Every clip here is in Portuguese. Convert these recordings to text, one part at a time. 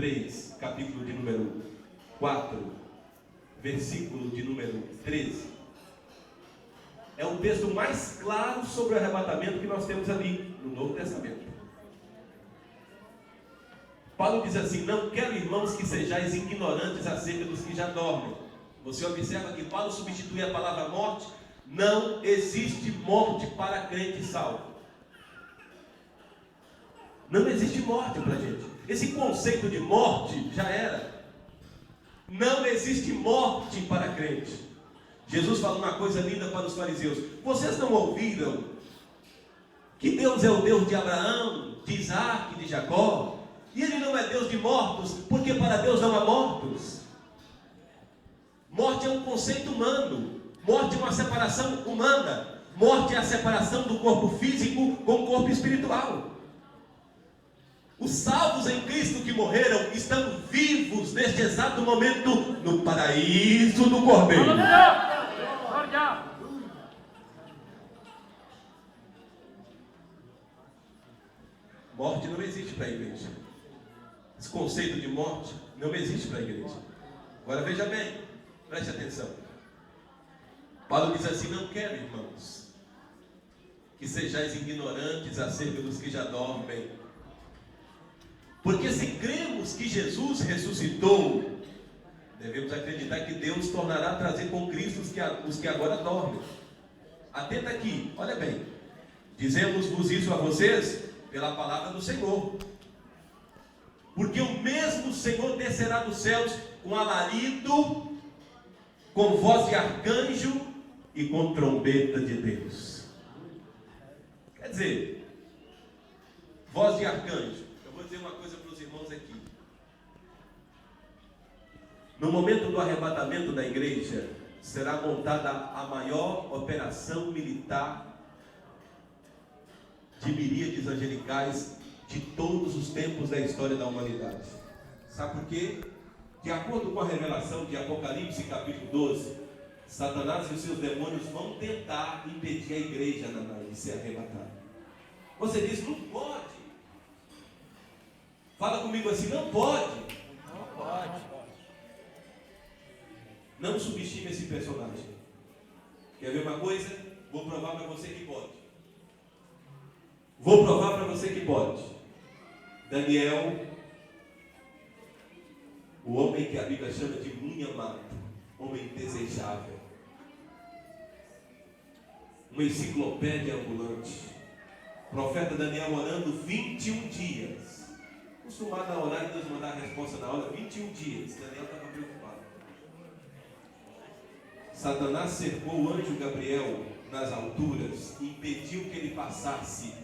3, capítulo de número 4, versículo de número 13. É o texto mais claro sobre o arrebatamento que nós temos ali no Novo Testamento. Paulo diz assim: não quero, irmãos, que sejais ignorantes acerca dos que já dormem. Você observa que Paulo substitui a palavra morte. Não existe morte para crente salvo. Não existe morte para a gente. Esse conceito de morte já era. Não existe morte para crente. Jesus falou uma coisa linda para os fariseus: vocês não ouviram que Deus é o Deus de Abraão, de Isaac, de Jacó? E Ele não é Deus de mortos, porque para Deus não há mortos. Morte é um conceito humano. Morte é uma separação humana. Morte é a separação do corpo físico com o corpo espiritual. Os salvos em Cristo que morreram estão vivos neste exato momento no paraíso do Cordeiro. Morte não existe para a igreja. Esse conceito de morte não existe para a igreja. Agora veja bem, preste atenção. Paulo diz assim: não quero, irmãos, que sejais ignorantes acerca dos que já dormem. Porque se cremos que Jesus ressuscitou, devemos acreditar que Deus tornará a trazer com Cristo os que agora dormem. Atenta aqui, olha bem. Dizemos-vos isso a vocês pela palavra do Senhor. Porque o mesmo Senhor descerá dos céus com alarido, com voz de arcanjo e com trombeta de Deus. Quer dizer, voz de arcanjo. Eu vou dizer uma coisa para os irmãos aqui. No momento do arrebatamento da igreja, será montada a maior operação militar de miríades angelicais de todos os tempos da história da humanidade. Sabe por quê? De acordo com a revelação de Apocalipse capítulo 12, Satanás e os seus demônios vão tentar impedir a igreja de ser arrebatada. Você diz: não pode. Fala comigo assim: não pode. Não pode. Não subestime esse personagem. Quer ver uma coisa? Vou provar para você que pode. Vou provar para você que pode. Daniel, o homem que a Bíblia chama de muito amado, homem desejável, uma enciclopédia ambulante. Profeta Daniel orando 21 dias. Acostumado a orar e Deus mandar a resposta na hora. 21 dias. Daniel estava preocupado. Satanás cercou o anjo Gabriel nas alturas e impediu que ele passasse.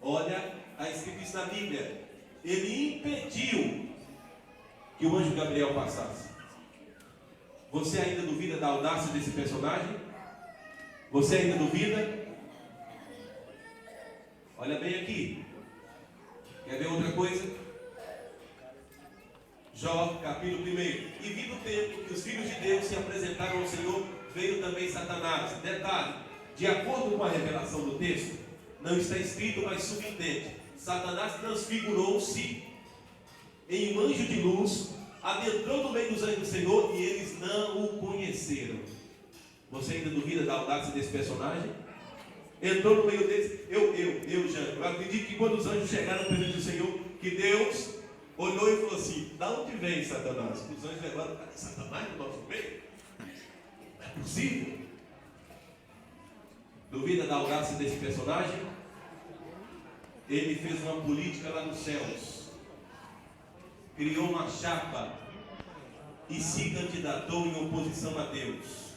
Olha, está escrito isso na Bíblia. Ele impediu que o anjo Gabriel passasse. Você ainda duvida da audácia desse personagem? Você ainda duvida? Olha bem aqui. Quer ver outra coisa? Jó, capítulo 1. E vindo o tempo que os filhos de Deus se apresentaram ao Senhor, veio também Satanás. Detalhe, de acordo com a revelação do texto, não está escrito, mas subentende. Satanás transfigurou-se em um anjo de luz, adentrou no meio dos anjos do Senhor e eles não o conheceram. Você ainda duvida da audácia desse personagem? Entrou no meio deles. Eu acredito que quando os anjos chegaram perante o Senhor, que Deus olhou e falou assim: da onde vem Satanás? Os anjos levaram: cadê Satanás no nosso meio? Não é possível. Duvida da audácia desse personagem? Ele fez uma política lá nos céus, criou uma chapa e se candidatou em oposição a Deus.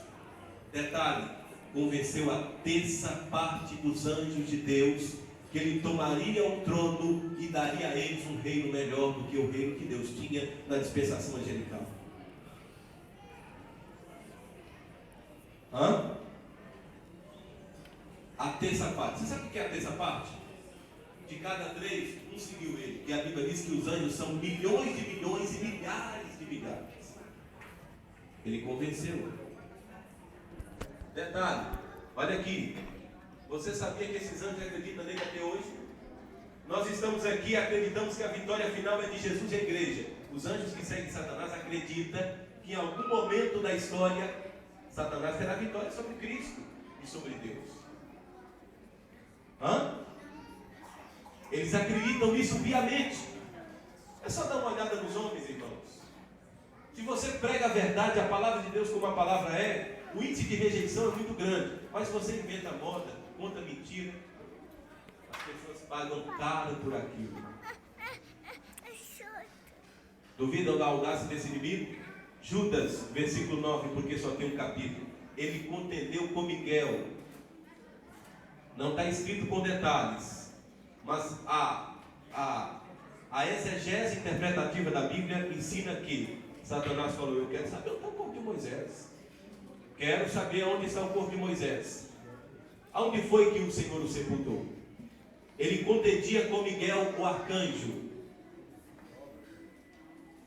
Detalhe, convenceu a terça parte dos anjos de Deus que ele tomaria o trono e daria a eles um reino melhor do que o reino que Deus tinha na dispensação angelical. A terça parte. Você sabe o que é a terça parte? De cada 3, um seguiu ele. E a Bíblia diz que os anjos são milhões de milhões e milhares de milhares. Ele convenceu. Detalhe, olha aqui. Você sabia que esses anjos acreditam nele até hoje? Nós estamos aqui e acreditamos que a vitória final é de Jesus e a igreja. Os anjos que seguem Satanás acreditam que em algum momento da história Satanás terá vitória sobre Cristo e sobre Deus. Eles acreditam nisso piamente. É só dar uma olhada nos homens, irmãos. Se você prega a verdade, a palavra de Deus como a palavra é, o índice de rejeição é muito grande. Mas se você inventa moda, conta mentira, as pessoas pagam caro por aquilo. Duvidam da audácia desse inimigo? Judas, versículo 9, porque só tem um capítulo. Ele contendeu com Miguel. Não está escrito com detalhes, mas a exegese interpretativa da Bíblia ensina que Satanás falou: eu quero saber onde está o corpo de Moisés. Quero saber onde está o corpo de Moisés. Aonde foi que o Senhor o sepultou? Ele contendia com Miguel, o arcanjo.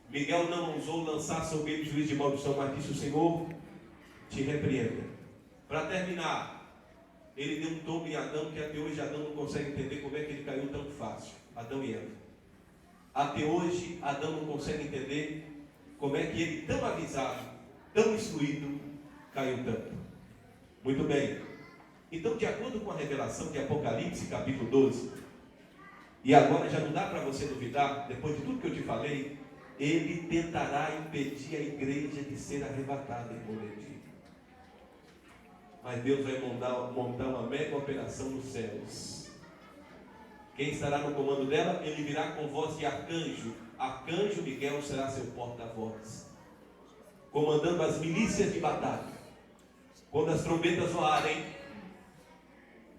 Miguel não ousou lançar sobre ele juízo de maldição, mas disse: o Senhor te repreenda. Para terminar, ele deu um tombo em Adão, que até hoje Adão não consegue entender como é que ele caiu tão fácil. Adão e Eva. Até hoje Adão não consegue entender como é que ele, tão avisado, tão instruído, caiu tanto. Muito bem. Então, de acordo com a revelação de Apocalipse, capítulo 12, e agora já não dá para você duvidar, depois de tudo que eu te falei, ele tentará impedir a igreja de ser arrebatada em Moletim. Mas Deus vai montar uma mega operação nos céus. Quem estará no comando dela? Ele virá com voz de arcanjo. Arcanjo Miguel será seu porta-voz, comandando as milícias de batalha. Quando as trombetas soarem,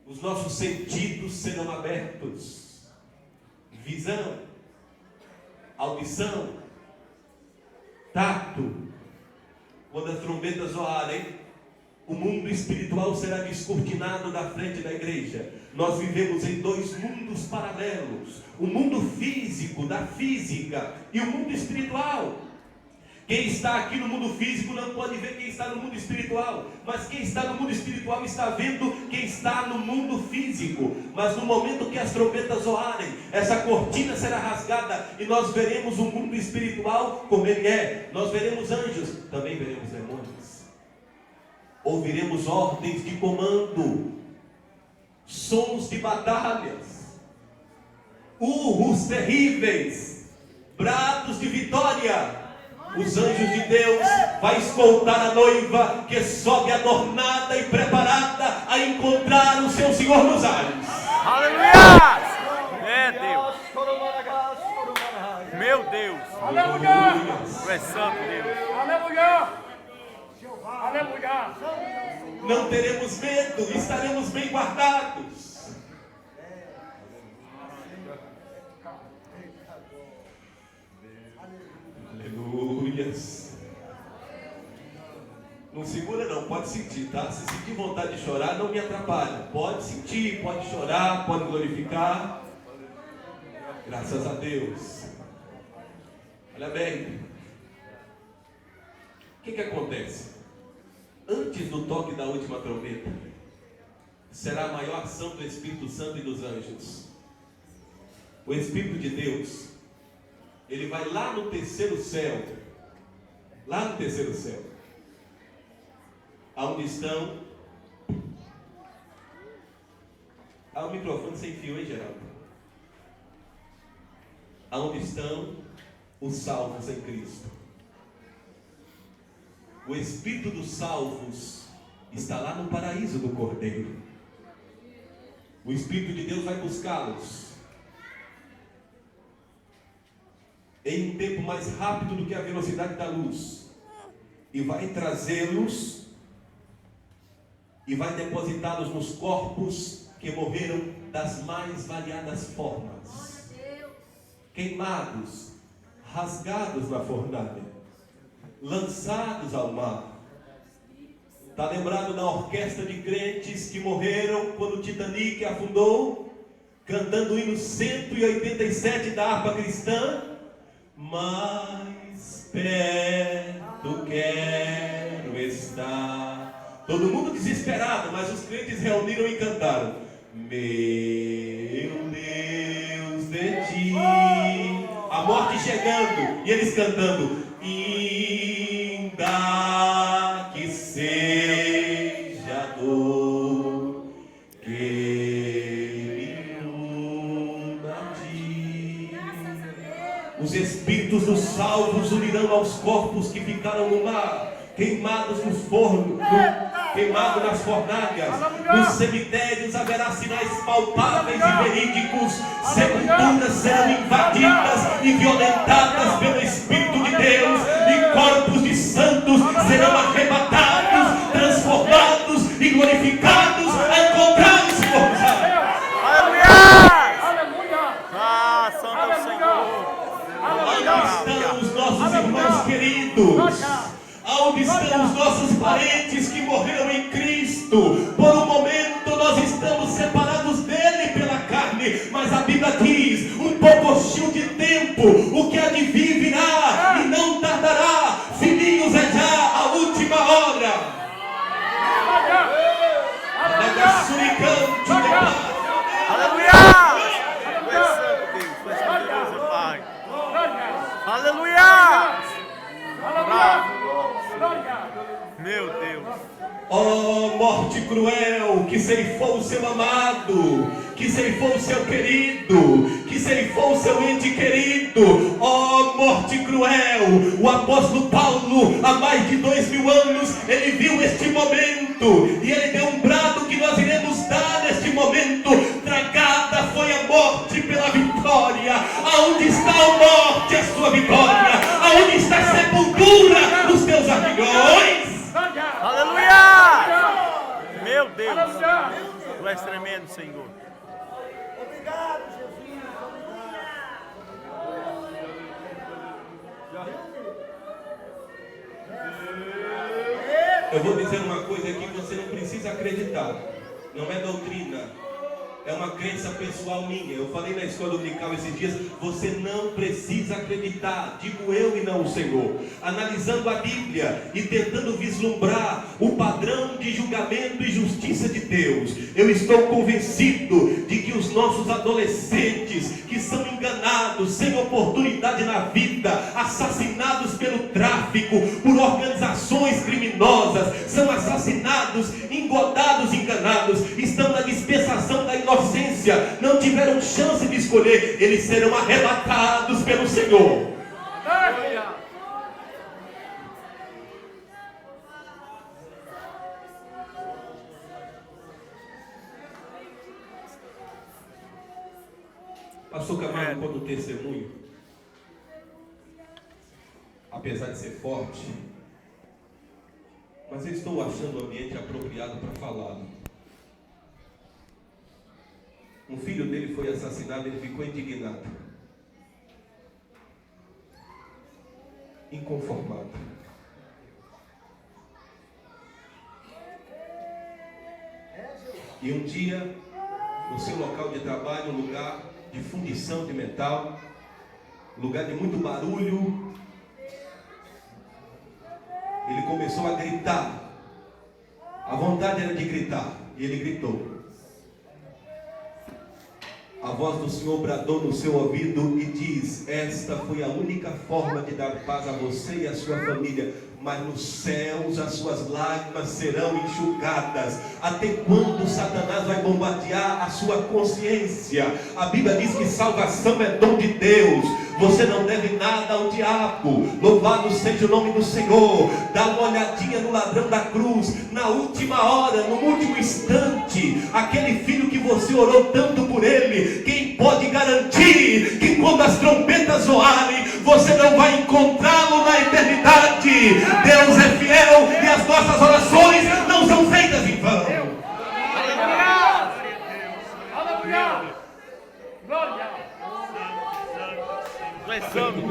os nossos sentidos serão abertos. Visão, audição, tato. Quando as trombetas soarem, o mundo espiritual será descortinado da frente da igreja. Nós vivemos em dois mundos paralelos: o mundo físico, da física, e o mundo espiritual. Quem está aqui no mundo físico não pode ver quem está no mundo espiritual, mas quem está no mundo espiritual está vendo quem está no mundo físico. Mas no momento que as trombetas soarem, essa cortina será rasgada e nós veremos o mundo espiritual como ele é. Nós veremos anjos, também veremos demônios. Ouviremos ordens de comando, sons de batalhas, urros terríveis, brados de vitória. Os anjos de Deus vão escoltar a noiva que sobe adornada e preparada a encontrar o seu Senhor nos ares. Aleluia! É Deus. Meu Deus. Aleluia! Tu és santo, Deus. Aleluia! Aleluia! Não teremos medo, estaremos bem guardados. Aleluias. Não segura não, pode sentir, tá? Se sentir vontade de chorar, não me atrapalha. Pode sentir, pode chorar, pode glorificar. Graças a Deus. Olha bem. O que acontece? Antes do toque da última trombeta, será a maior ação do Espírito Santo e dos anjos. O Espírito de Deus, ele vai lá no terceiro céu. Lá no terceiro céu, aonde estão... Há um microfone sem fio, hein, Geraldo? Aonde estão os salvos em Cristo. O Espírito dos salvos está lá no paraíso do Cordeiro. O Espírito de Deus vai buscá-los em um tempo mais rápido do que a velocidade da luz, e vai trazê-los e vai depositá-los nos corpos que morreram das mais variadas formas, queimados, rasgados na fornalha, lançados ao mar. Está lembrado da orquestra de crentes que morreram quando o Titanic afundou, cantando o hino 187 da harpa cristã? Mais perto quero estar. Todo mundo desesperado, mas os crentes reuniram e cantaram: meu Deus, de ti. A morte chegando e eles cantando: ainda que seja dor que me inunde. Os espíritos dos salvos unirão aos corpos que ficaram no mar, queimados nos fornos, queimados nas fornalhas. Nos cemitérios haverá sinais palpáveis e verídicos. Sepulturas serão invadidas e violentadas pelo Espírito de Deus, e corpos de santos serão arrebatados, transformados e glorificados a encontrar o Senhor. Aleluia! Ah, Santo Senhor! Onde estão os nossos irmãos queridos? Onde estão os nossos parentes que morreram em Cristo? Por um momento nós estamos separados dele pela carne, mas a Bíblia diz: um pouquinho de tempo, o que há de vir virá e não tardará. Filhinhos, é já a última hora. Aleluia! Tu és santo, Deus, tu és poderoso, Pai. Aleluia! Meu Deus. Oh, morte cruel, que ceifou o seu amado, que ceifou o seu querido, que ceifou o seu ente querido. Oh, morte cruel, o apóstolo Paulo, há mais de 2000 anos, ele viu este momento, e ele deu um brado que nós iremos dar neste momento. Tragada foi a morte pela vitória. Aonde está a morte, a sua vitória? Aonde está a sepultura dos teus aguilhões? Aleluia! Meu Deus, tu és tremendo, Senhor. Obrigado, Jesus. Eu vou dizer uma coisa aqui que você não precisa acreditar. Não é doutrina. É uma crença pessoal minha. Eu falei na escola dominical esses dias: você não precisa acreditar, digo eu e não o Senhor. Analisando a Bíblia e tentando vislumbrar o padrão de julgamento e justiça de Deus, eu estou convencido de que os nossos adolescentes que são enganados, sem oportunidade na vida, assassinados pelo tráfico, por organizações criminosas, são assassinados, engodados, enganados, estão na dispensação da inocência, não tiveram chance de escolher, eles serão arrebatados pelo Senhor. Pastor Camargo, quando testemunho, apesar de ser forte, mas eu estou achando o ambiente apropriado para falá-lo. Um filho dele foi assassinado, ele ficou indignado, inconformado. E um dia, no seu local de trabalho, um lugar de fundição de metal, lugar de muito barulho, ele começou a gritar. A vontade era de gritar, e ele gritou. A voz do Senhor bradou no seu ouvido e diz: esta foi a única forma de dar paz a você e a sua família, mas nos céus as suas lágrimas serão enxugadas. Até quando Satanás vai bombardear a sua consciência? A Bíblia diz que salvação é dom de Deus. Você não deve nada ao diabo. Louvado seja o nome do Senhor. Dá uma olhadinha no ladrão da cruz. Na última hora, no último instante, aquele filho que você orou tanto por ele, quem pode garantir que quando as trombetas soarem, você não vai encontrá-lo na eternidade? Deus é fiel e as nossas orações não são feitas em vão. Aleluia! Glória! Tu és santo.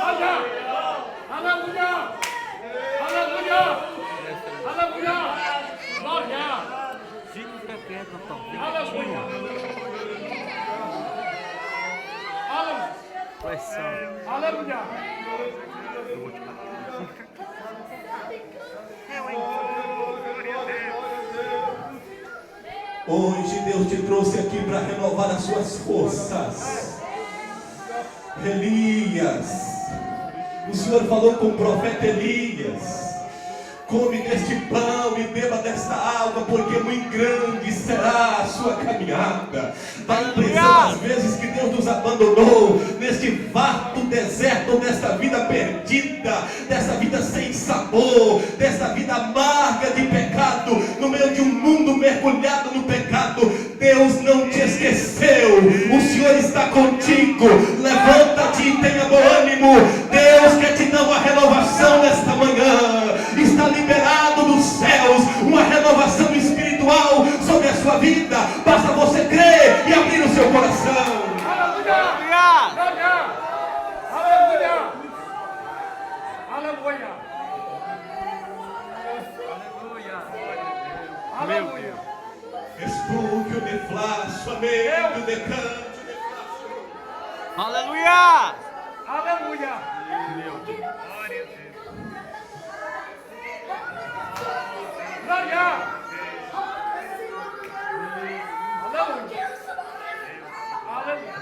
Aleluia! Aleluia! Aleluia! Glória! Aleluia! Tu és santo. Aleluia! Hoje Deus te trouxe aqui para renovar as suas forças. Elias, o Senhor falou com o profeta Elias: come deste pão e beba desta água, porque muito grande será a sua caminhada. Da impressão às vezes que Deus nos abandonou neste vasto deserto, desta vida perdida, dessa vida sem sabor, dessa vida amarga de pecado, no meio de um mundo mergulhado no pecado. Deus não te esqueceu, o Senhor está contigo. Levanta-te e tenha bom ânimo. Deus quer te dar uma renovação nesta manhã. Está liberado dos céus uma renovação espiritual sobre a sua vida. Basta você crer e abrir o seu coração. Aleluia! Aleluia! Aleluia! Meu Deus. Espúquio de flaço, meio de canto. Aleluia! Aleluia! Meu Deus. Glória! Aleluia! Aleluia!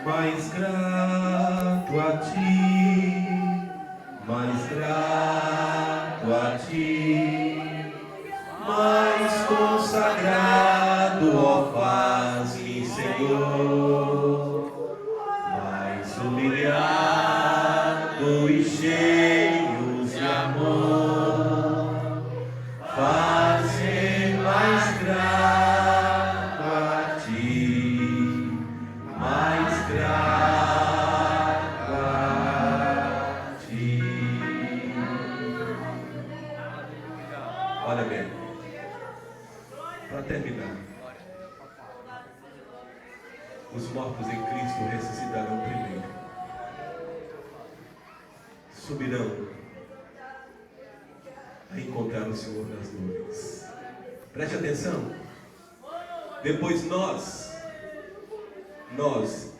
Mais grato a ti, mais grato a ti, mais consagrado, ó faz-me, Senhor, mais humilhado e cheio de amor, faze mais grato a ti, mais grato a ti. Olha bem, para terminar, os mortos em Cristo ressuscitarão primeiro, subirão a encontrar o Senhor nas nuvens. Preste atenção. Depois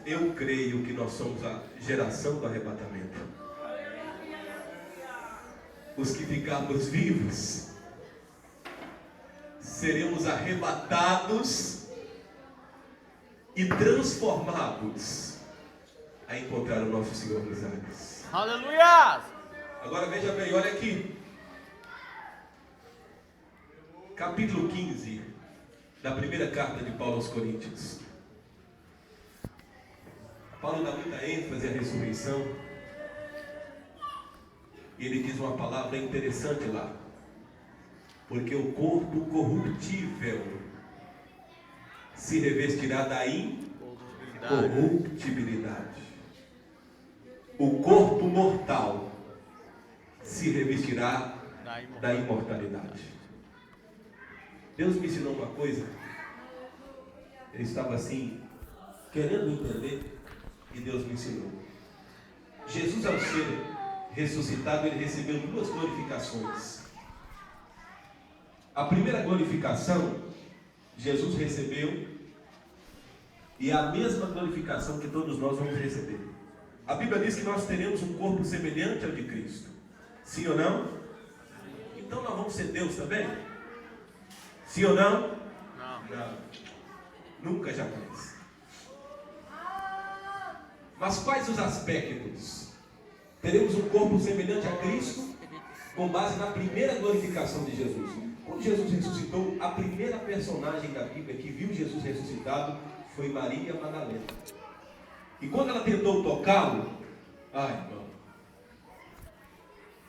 eu creio que nós somos a geração do arrebatamento. os que ficarmos vivos, seremos arrebatados e transformados a encontrar o nosso Senhor nos ares. Aleluia! Agora veja bem, olha aqui. Capítulo 15 da primeira carta de Paulo aos Coríntios. Paulo dá muita ênfase à ressurreição. E ele diz uma palavra interessante lá. Porque o corpo corruptível se revestirá da incorruptibilidade. O corpo mortal se revestirá da imortalidade. Deus me ensinou uma coisa. Eu estava assim, querendo entender, e Deus me ensinou. Jesus, ao ser ressuscitado, ele recebeu duas glorificações. A primeira glorificação, Jesus recebeu, e é a mesma glorificação que todos nós vamos receber. A Bíblia diz que nós teremos um corpo semelhante ao de Cristo. Sim ou não? Então nós vamos ser Deus também? Sim ou não? Não. Nunca, jamais. Mas quais os aspectos? Teremos um corpo semelhante a Cristo, com base na primeira glorificação de Jesus. Quando Jesus ressuscitou, a primeira personagem da Bíblia que viu Jesus ressuscitado foi Maria Madalena. E quando ela tentou tocá-lo, irmão,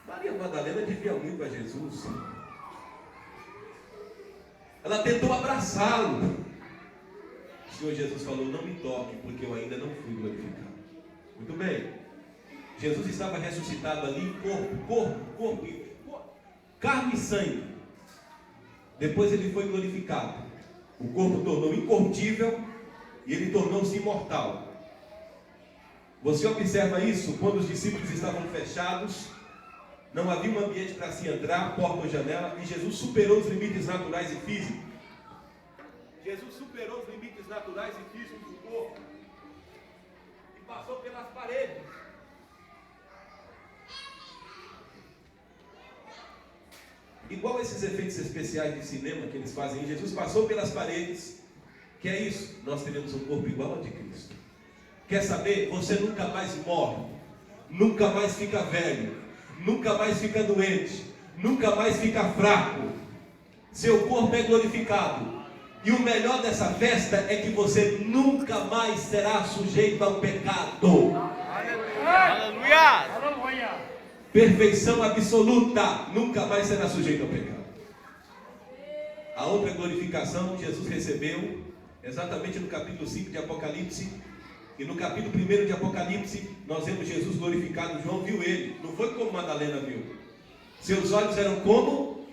Maria Madalena devia muito a Jesus. Ela tentou abraçá-lo. O Senhor Jesus falou: não me toque, porque eu ainda não fui glorificado. Muito bem. Jesus estava ressuscitado ali, corpo, carne e sangue. Depois ele foi glorificado. O corpo tornou incorruptível e ele tornou-se imortal. Você observa isso quando os discípulos estavam fechados, não havia um ambiente para se entrar, porta ou janela, e Jesus superou os limites naturais e físicos. Jesus superou os limites naturais e físicos do corpo e passou pelas paredes. Igual esses efeitos especiais de cinema que eles fazem, Jesus passou pelas paredes. Que é isso? Nós teremos um corpo igual ao de Cristo. Quer saber? Você nunca mais morre, nunca mais fica velho, nunca mais fica doente, nunca mais fica fraco. Seu corpo é glorificado. E o melhor dessa festa é que você nunca mais será sujeito ao pecado. Aleluia! Perfeição absoluta, nunca mais será sujeito ao pecado. A outra glorificação Jesus recebeu exatamente no capítulo 5 de Apocalipse. E no capítulo 1 de Apocalipse nós vemos Jesus glorificado. João viu ele, não foi como Madalena viu. Seus olhos eram como?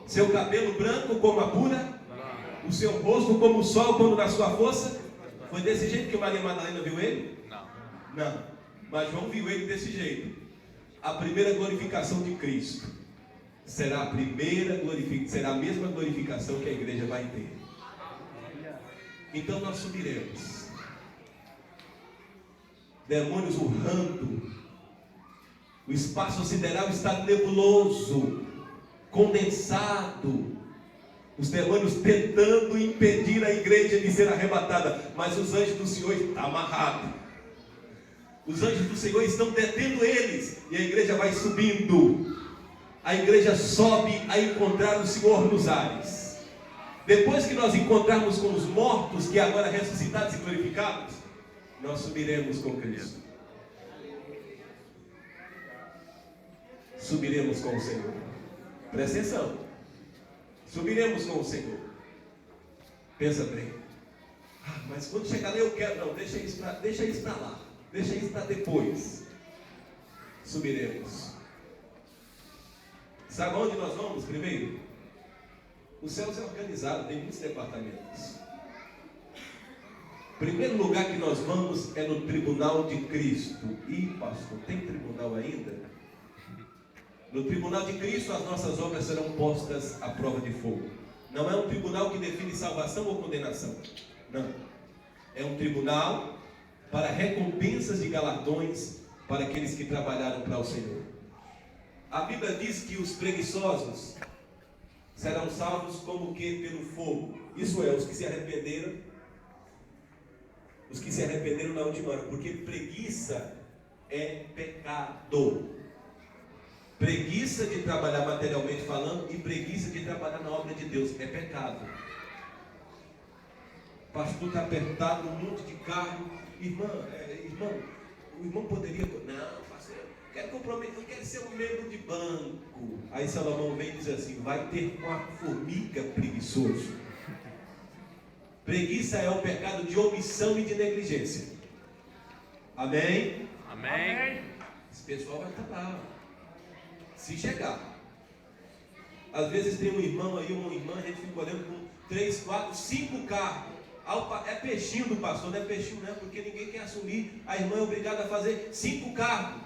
Seu cabelo branco como a pura? O seu rosto como o sol quando na sua força? Foi desse jeito que Maria Madalena viu ele? Não. Mas João viu ele desse jeito. A primeira glorificação de Cristo será a mesma glorificação que a igreja vai ter. Então nós subiremos. Demônios urrando. O espaço sideral está nebuloso, condensado. Os demônios tentando impedir a igreja de ser arrebatada, mas os anjos do Senhor estão amarrados. Os anjos do Senhor estão detendo eles, e a igreja vai subindo. A igreja sobe a encontrar o Senhor nos ares. Depois que nós encontrarmos com os mortos, que agora ressuscitados e glorificados, nós subiremos com Cristo. Subiremos com o Senhor. Presta atenção. Subiremos com o Senhor. Pensa bem. Mas quando chegar lá eu quero. Não, deixa isso para lá. Deixa isso para depois. Subiremos. Sabe onde nós vamos primeiro? O céu é organizado, tem muitos departamentos. Primeiro lugar que nós vamos é no tribunal de Cristo. Ih, pastor, tem tribunal ainda? No tribunal de Cristo as nossas obras serão postas à prova de fogo. Não é um tribunal que define salvação ou condenação. Não. É um tribunal para recompensas de galardões para aqueles que trabalharam para o Senhor. A Bíblia diz que os preguiçosos serão salvos como que pelo fogo. Isso é, os que se arrependeram na última hora, porque preguiça é pecado. Preguiça de trabalhar materialmente falando e preguiça de trabalhar na obra de Deus é pecado. O pastor está apertado, um monte de carro. O irmão poderia... Não, pastor, eu quero comprometer, eu quero ser um membro de banco. Aí Salomão vem e diz assim: vai ter com a formiga preguiçoso. Preguiça é o pecado de omissão e de negligência. Amém? Amém. Esse pessoal vai estar lá, se chegar. Às vezes tem um irmão aí, uma irmã, a gente fica olhando com 3, 4, 5 carros. É peixinho do pastor, não é peixinho não, porque ninguém quer assumir. A irmã é obrigada a fazer 5 carros.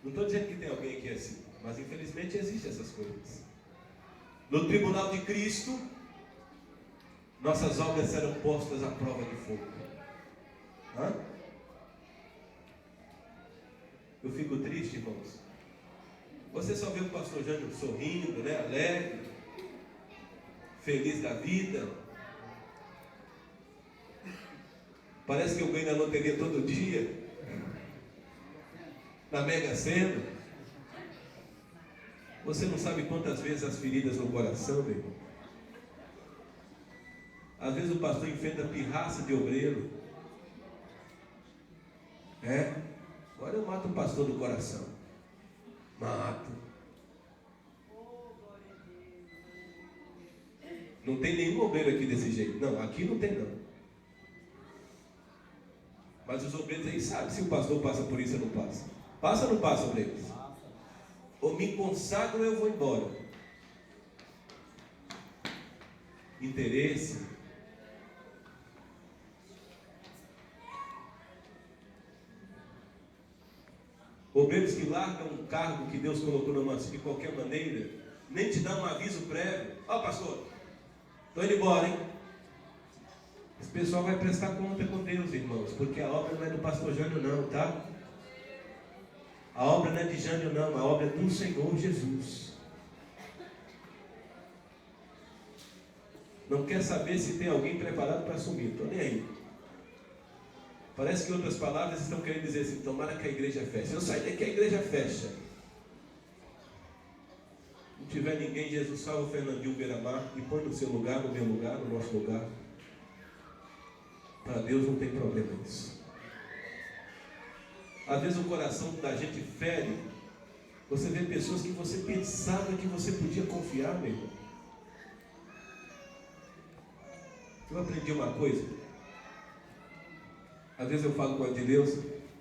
Não estou dizendo que tem alguém aqui assim, mas infelizmente existem essas coisas. No tribunal de Cristo, nossas obras serão postas à prova de fogo. Eu fico triste, irmãos. Você só vê o pastor Jânio sorrindo, né? Alegre, feliz da vida. Parece que eu ganho na loteria todo dia, na Mega Sena. Você não sabe quantas vezes as feridas no coração, meu irmão. Às vezes o pastor enfrenta pirraça de obreiro. Agora eu mato o pastor do coração. Mato. Não tem nenhum obreiro aqui desse jeito. Não, aqui não tem não. Mas os obreiros aí sabem se o pastor passa por isso ou não passa. Passa ou não passa, obreiros? Ou me consagro ou eu vou embora. Interesse. Obreiros que largam um cargo que Deus colocou na mão de qualquer maneira, nem te dão um aviso prévio. Pastor, estou indo embora, hein? Esse pessoal vai prestar conta com Deus, irmãos, porque a obra não é do pastor Jânio não, tá? A obra não é de Jânio não, a obra é do Senhor Jesus. Não quer saber se tem alguém preparado para assumir, estou nem aí. Parece que outras palavras estão querendo dizer assim: tomara que a igreja feche. Eu saio daqui, a igreja fecha. Não tiver ninguém, Jesus salva o Fernandinho Beira-Mar e põe no seu lugar, no meu lugar, no nosso lugar. Para Deus não tem problema isso. Às vezes o coração da gente fere. Você vê pessoas que você pensava que você podia confiar, meu irmão. Eu aprendi uma coisa. Às vezes eu falo com o de Deus,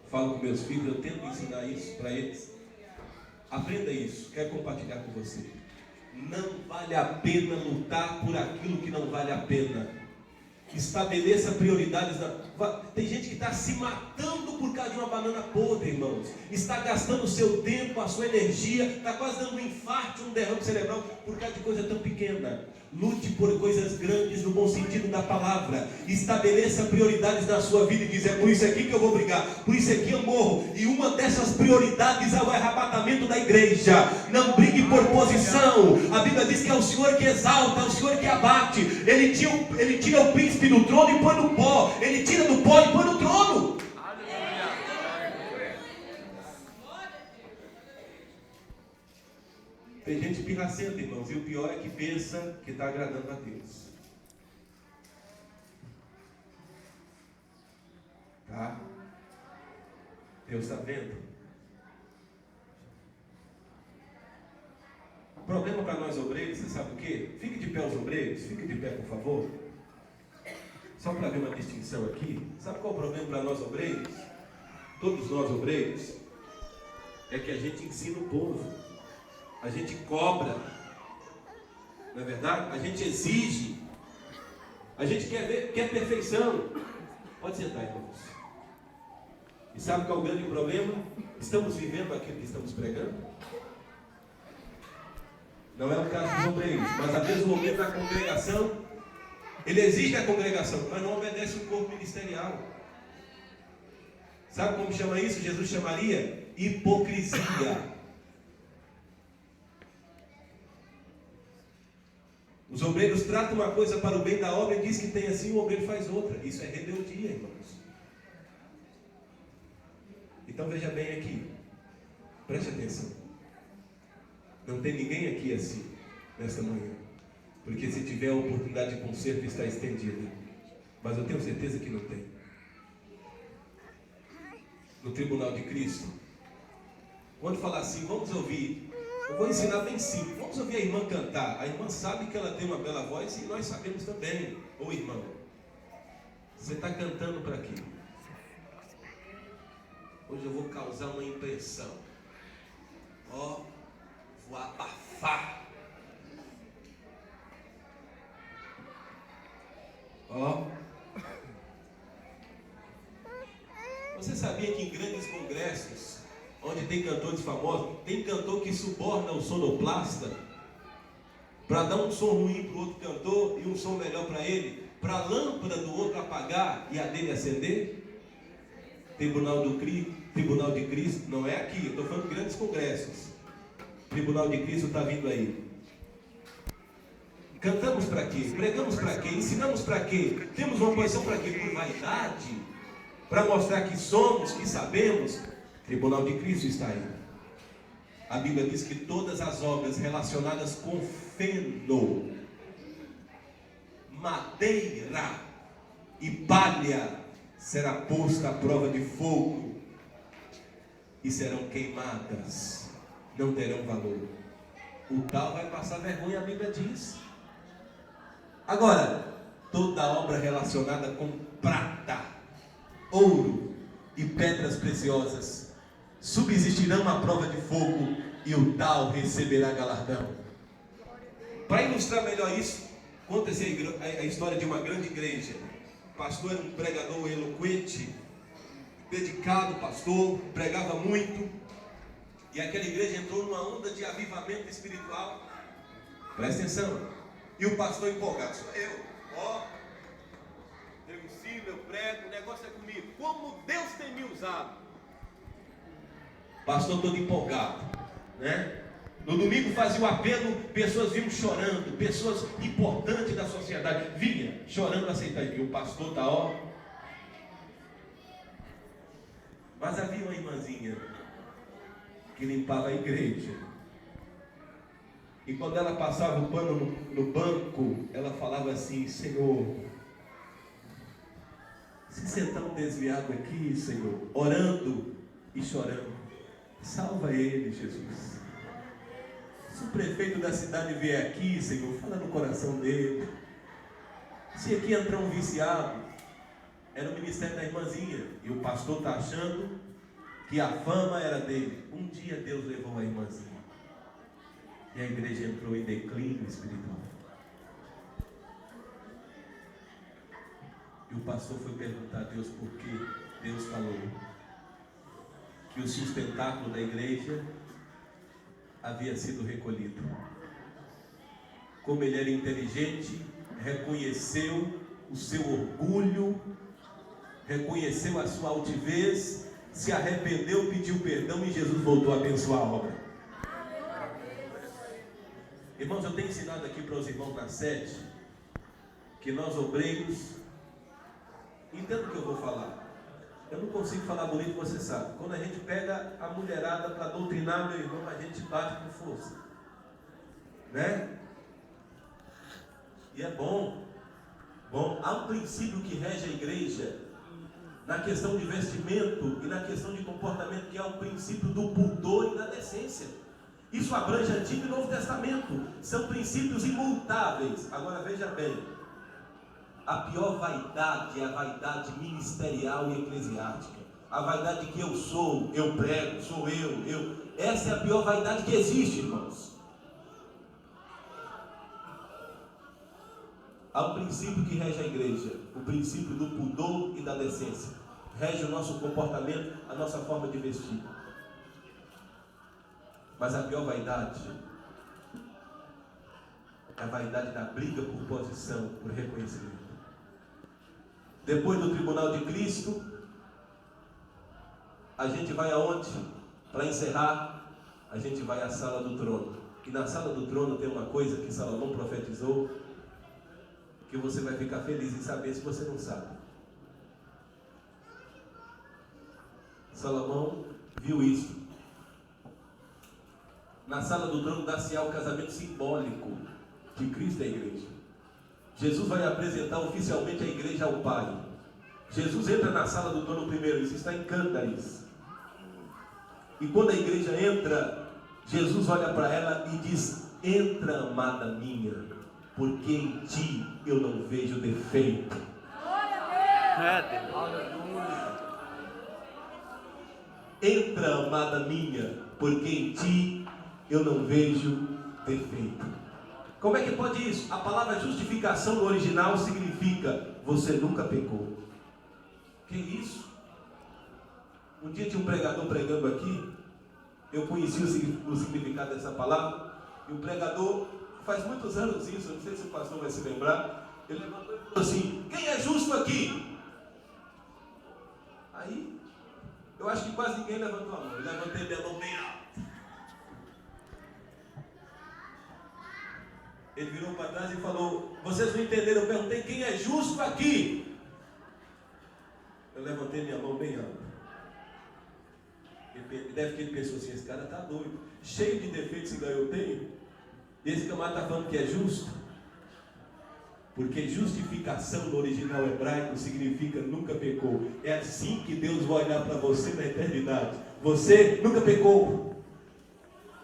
falo com meus filhos, eu tento ensinar isso para eles. Aprenda isso, quero compartilhar com você. Não vale a pena lutar por aquilo que não vale a pena. Estabeleça prioridades. Tem gente que está se matando por causa de uma banana podre, irmãos. Está gastando o seu tempo, a sua energia, está quase dando um infarto, um derrame cerebral por causa de coisa tão pequena. Lute por coisas grandes no bom sentido da palavra. Estabeleça prioridades na sua vida e diz: é por isso aqui que eu vou brigar, por isso aqui eu morro. E uma dessas prioridades é o arrebatamento da igreja. Não brigue por posição. A Bíblia diz que é o Senhor que exalta, é o Senhor que abate. Ele tira o príncipe do trono e põe no pó. Ele tira do pó e põe no trono. Tem gente pirracenta, irmãos, e o pior é que pensa que está agradando a Deus. Tá? Deus está vendo? O problema para nós obreiros, você sabe o quê? Fique de pé os obreiros, fique de pé por favor. Só para ver uma distinção aqui. Sabe qual é o problema para nós obreiros? Todos nós obreiros. É que a gente ensina o povo. A gente cobra, não é verdade? A gente exige, a gente quer perfeição. Pode sentar, irmãos. E sabe qual é o grande problema? Estamos vivendo aquilo que estamos pregando? Não é o caso dos obreiros, mas às vezes o obreiro da congregação, ele exige da congregação, mas não obedece o corpo ministerial. Sabe como chama isso? Jesus chamaria hipocrisia. Os obreiros tratam uma coisa para o bem da obra e diz que tem assim, o obreiro faz outra. Isso é rebeldia, irmãos. Então veja bem aqui. Preste atenção. Não tem ninguém aqui assim, nesta manhã. Porque se tiver a oportunidade de conserto, está estendida. Mas eu tenho certeza que não tem. No tribunal de Cristo, quando falar assim, vamos ouvir. Eu vou ensinar bem simples. Vamos ouvir a irmã cantar. A irmã sabe que ela tem uma bela voz e nós sabemos também. Ô irmão, você está cantando para quê? Hoje eu vou causar uma impressão. Ó, vou abafar. Ó. Você sabia que em grandes congressos, onde tem cantores famosos, tem cantor que suborna o sonoplasta para dar um som ruim para o outro cantor e um som melhor para ele, para a lâmpada do outro apagar e a dele acender? Tribunal de Cristo, não é aqui, eu estou falando de grandes congressos. Tribunal de Cristo está vindo aí. Cantamos para quê? Pregamos para quê? Ensinamos para quê? Temos uma posição para quê? Por vaidade? Para mostrar que somos, que sabemos? Tribunal de Cristo está aí. A Bíblia diz que todas as obras relacionadas com feno, madeira e palha será posta à prova de fogo e serão queimadas, não terão valor. O tal vai passar vergonha, a Bíblia diz. Agora, toda obra relacionada com prata, ouro e pedras preciosas subsistirão à prova de fogo e o tal receberá galardão. Para ilustrar melhor isso, conta-se a história de uma grande igreja. O pastor era um pregador eloquente, dedicado pastor, pregava muito, e aquela igreja entrou numa onda de avivamento espiritual. Presta atenção. E o pastor empolgado, sou eu, ó, eu ensino, eu prego, o negócio é comigo, como Deus tem me usado. Pastor todo empolgado, né? No domingo fazia o apelo, pessoas vinham chorando, pessoas importantes da sociedade vinham chorando a aceitar. E o pastor está, ó. Mas havia uma irmãzinha que limpava a igreja. E quando ela passava o pano no banco, ela falava assim: Senhor, se você está um desviado aqui, Senhor, orando e chorando, salva ele, Jesus. Se o prefeito da cidade vier aqui, Senhor, fala no coração dele. Se aqui entrar um viciado, era o ministério da irmãzinha, e o pastor está achando que a fama era dele. Um dia Deus levou a irmãzinha, e a igreja entrou em declínio espiritual. E o pastor foi perguntar a Deus por quê. Deus falou que o sustentáculo da igreja havia sido recolhido. Como ele era inteligente, reconheceu o seu orgulho, reconheceu a sua altivez, se arrependeu, pediu perdão e Jesus voltou a abençoar a obra. Irmãos, eu tenho ensinado aqui para os irmãos na sede que nós obreiros, entendo o que eu vou falar. Eu não consigo falar bonito, você sabe. Quando a gente pega a mulherada para doutrinar, meu irmão, a gente bate com força, né? E é bom. Há um princípio que rege a igreja na questão de vestimento e na questão de comportamento, que é o princípio do pudor e da decência. Isso abrange Antigo e Novo Testamento. São princípios imutáveis. Agora veja bem, a pior vaidade é a vaidade ministerial e eclesiástica. A vaidade que eu sou, eu prego, sou eu. Essa é a pior vaidade que existe, irmãos. Há um princípio que rege a igreja, o princípio do pudor e da decência. Rege o nosso comportamento, a nossa forma de vestir. Mas a pior vaidade é a vaidade da briga por posição, por reconhecimento. Depois do tribunal de Cristo, a gente vai aonde? Para encerrar, a gente vai à sala do trono. E na sala do trono tem uma coisa que Salomão profetizou, que você vai ficar feliz em saber se você não sabe. Salomão viu isso. Na sala do trono dá-se-á o casamento simbólico de Cristo e a igreja. Jesus vai apresentar oficialmente a igreja ao Pai. Jesus entra na sala do trono primeiro, isso está em Cântares. E quando a igreja entra, Jesus olha para ela e diz: entra, amada minha, porque em ti eu não vejo defeito. Entra, amada minha, porque em ti eu não vejo defeito. Como é que pode isso? A palavra justificação no original significa: você nunca pecou. Que isso? Um dia tinha um pregador pregando aqui. Eu conheci o significado dessa palavra. E o pregador, faz muitos anos isso, eu não sei se o pastor vai se lembrar. Ele levantou e falou assim: quem é justo aqui? Aí, eu acho que quase ninguém levantou a mão. Eu levantei minha mão bem alta. Ele virou para trás e falou: vocês não entenderam? Eu perguntei: quem é justo aqui? Eu levantei minha mão bem alta. Deve que ele pensou assim: esse cara está doido, cheio de defeitos igual eu tenho. E esse camarada está falando que é justo. Porque justificação no original hebraico significa nunca pecou. É assim que Deus vai olhar para você na eternidade. Você nunca pecou.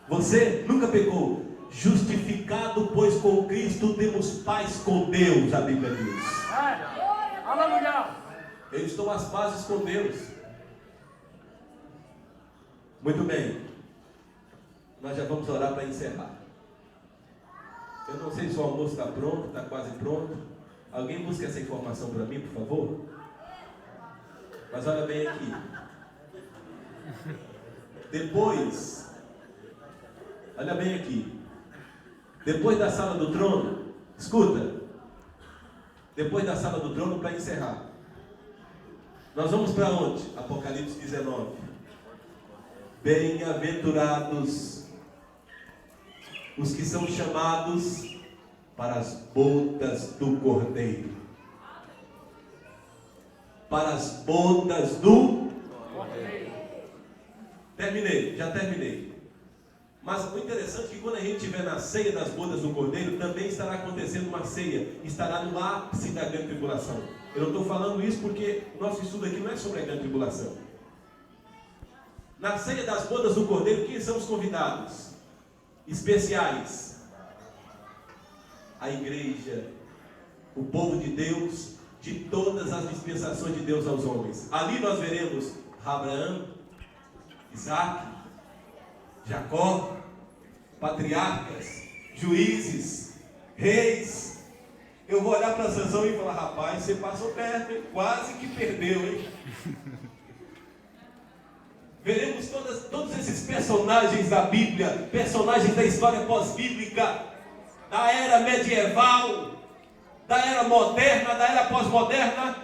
Você nunca pecou. Justificado, pois com Cristo temos paz com Deus, a Bíblia diz. Aleluia. Eu estou às pazes com Deus. Muito bem. Nós já vamos orar para encerrar. Eu não sei se o almoço está pronto, está quase pronto. Alguém busca essa informação para mim, por favor? Mas olha bem aqui. Depois, olha bem aqui. Depois da sala do trono, escuta. Depois da sala do trono, para encerrar, nós vamos para onde? Apocalipse 19. Bem-aventurados os que são chamados para as bodas do Cordeiro. Para as bodas do Cordeiro. Terminei, já terminei. Mas o interessante é que quando a gente estiver na ceia das bodas do Cordeiro, também estará acontecendo uma ceia, estará no ápice da grande tribulação. Eu não estou falando isso porque o nosso estudo aqui não é sobre a grande tribulação. Na ceia das bodas do Cordeiro, quem são os convidados especiais? A igreja, o povo de Deus, de todas as dispensações de Deus aos homens. Ali nós veremos Abraão, Isaac, Jacó, patriarcas, juízes, reis. Eu vou olhar para Sansão e falar: rapaz, você passou perto, hein? Quase que perdeu, hein? Veremos todos esses personagens da Bíblia, personagens da história pós-bíblica, da era medieval, da era moderna, da era pós-moderna,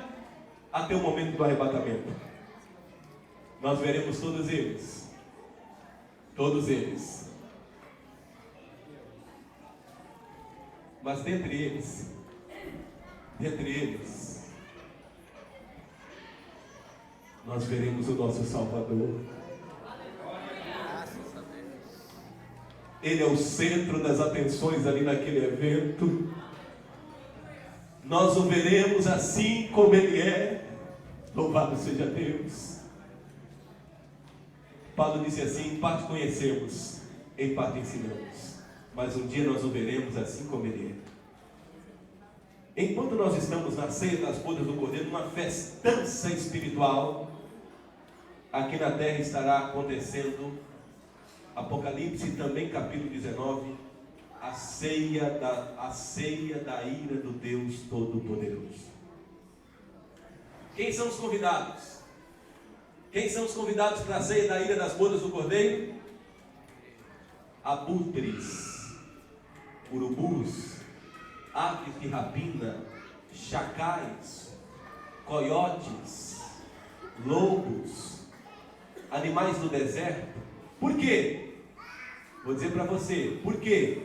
até o momento do arrebatamento. Nós veremos todos eles. Todos eles. Mas dentre eles, nós veremos o nosso Salvador. Ele é o centro das atenções ali naquele evento. Nós o veremos assim como Ele é. Louvado seja Deus. Paulo disse assim: em parte conhecemos, em parte ensinamos, mas um dia nós o veremos assim como Ele é. Enquanto nós estamos na ceia das bodas do Cordeiro, numa festança espiritual, aqui na terra estará acontecendo, Apocalipse também capítulo 19, a ceia da ira do Deus Todo-Poderoso. Quem são os convidados? Quem são os convidados para a ceia da ira das bodas do Cordeiro? Abutres, urubus, aves de rapina, chacais, coiotes, lobos, animais do deserto. Por quê? Vou dizer para você, por quê?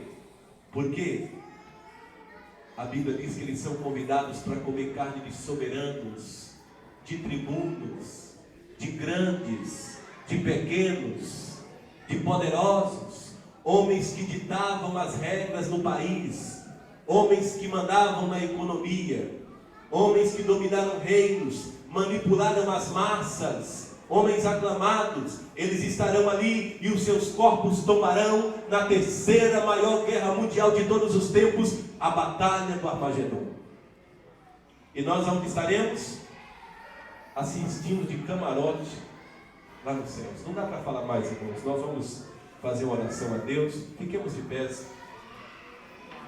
Porque a Bíblia diz que eles são convidados para comer carne de soberanos, de tribunos, de grandes, de pequenos, de poderosos, homens que ditavam as regras no país, homens que mandavam na economia, homens que dominaram reinos, manipularam as massas, homens aclamados. Eles estarão ali e os seus corpos tomarão na terceira maior guerra mundial de todos os tempos, a batalha do Armagedon. E nós onde estaremos? Assistindo de camarote lá nos céus. Não dá para falar mais, irmãos. Nós vamos fazer uma oração a Deus. Fiquemos de pés.